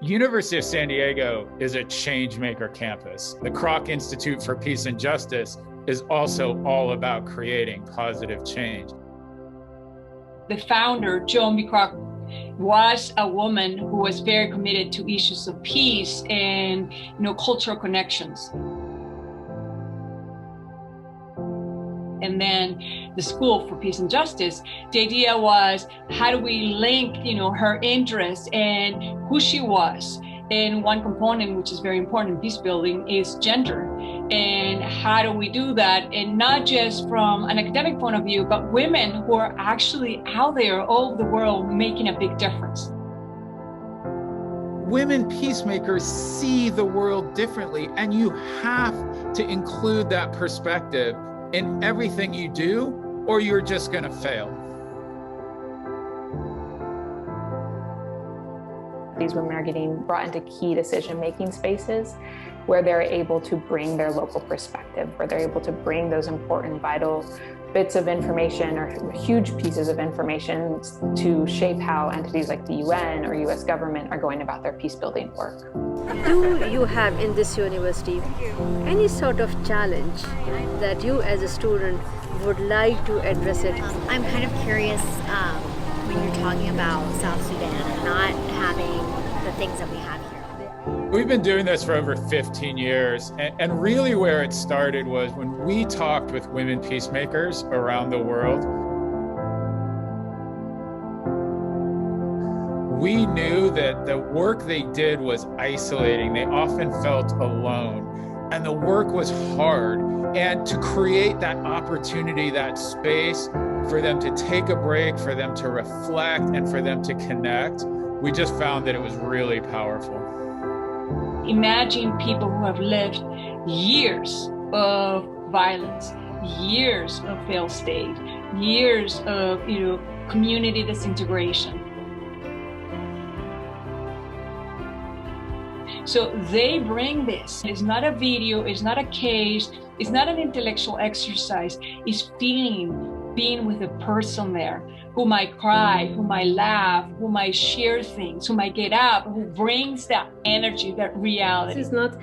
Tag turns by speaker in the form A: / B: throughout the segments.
A: University of San Diego is a changemaker campus. The Kroc Institute for Peace and Justice is also all about creating positive change.
B: The founder, Joan B. Kroc, was a woman who was very committed to issues of peace and cultural connections. And then the School for Peace and Justice, the idea was, how do we link, her interests and who she was? And one component, which is very important in peace building, is gender. And how do we do that? And not just from an academic point of view, but women who are actually out there all over the world making a big difference.
A: Women peacemakers see the world differently, and you have to include that perspective in everything you do, or you're just going to fail.
C: These women are getting brought into key decision-making spaces where they're able to bring their local perspective, where they're able to bring those important, vital bits of information or huge pieces of information to shape how entities like the UN or US government are going about their peace-building work.
D: Do you have in this university any sort of challenge that you as a student would like to address it?
E: I'm kind of curious when you're talking about South Sudan and not having the things that we have here.
A: We've been doing this for over 15 years, and really where it started was when we talked with women peacemakers around the world. We knew that the work they did was isolating. They often felt alone, and the work was hard. And to create that opportunity, that space for them to take a break, for them to reflect, and for them to connect, we just found that it was really powerful.
B: Imagine people who have lived years of violence, years of failed state, years of community disintegration. So they bring this. It's not a video, it's not a case, it's not an intellectual exercise. It's feeling, being with a person there who might cry, who might laugh, who might share things, who might get up, who brings that energy, that reality.
F: This is not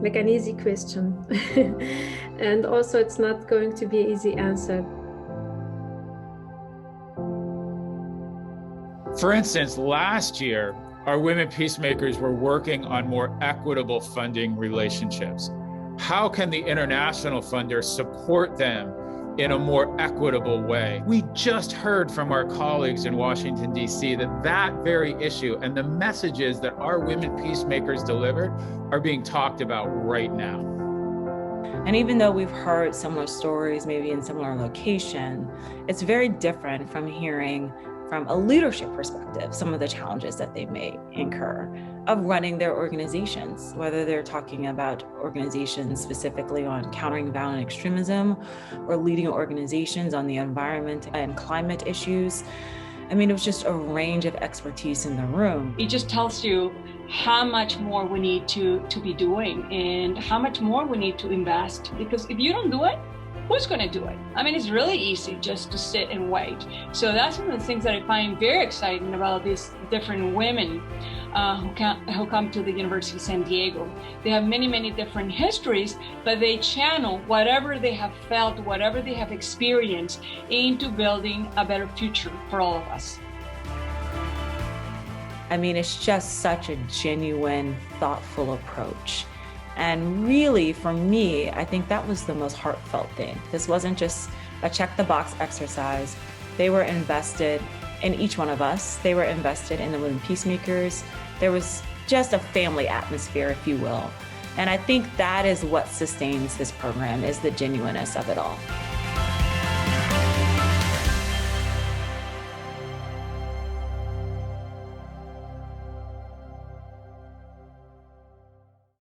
F: like an easy question. And also it's not going to be an easy answer.
A: For instance, last year, our women peacemakers were working on more equitable funding relationships. How can the international funder support them in a more equitable way? We just heard from our colleagues in Washington, D.C. that very issue and the messages that our women peacemakers delivered are being talked about right now.
G: And even though we've heard similar stories, maybe in similar location, it's very different from hearing from a leadership perspective, some of the challenges that they may incur of running their organizations, whether they're talking about organizations specifically on countering violent extremism or leading organizations on the environment and climate issues. I mean, it was just a range of expertise in the room.
B: It just tells you how much more we need to be doing and how much more we need to invest, because if you don't do it, who's going to do it? I mean, it's really easy just to sit and wait. So that's one of the things that I find very exciting about these different women who come to the University of San Diego. They have many, many different histories, but they channel whatever they have felt, whatever they have experienced into building a better future for all of us.
G: I mean, it's just such a genuine, thoughtful approach. And really, for me, I think that was the most heartfelt thing. This wasn't just a check-the-box exercise. They were invested in each one of us. They were invested in the women peacemakers. There was just a family atmosphere, if you will. And I think that is what sustains this program, is the genuineness of it all.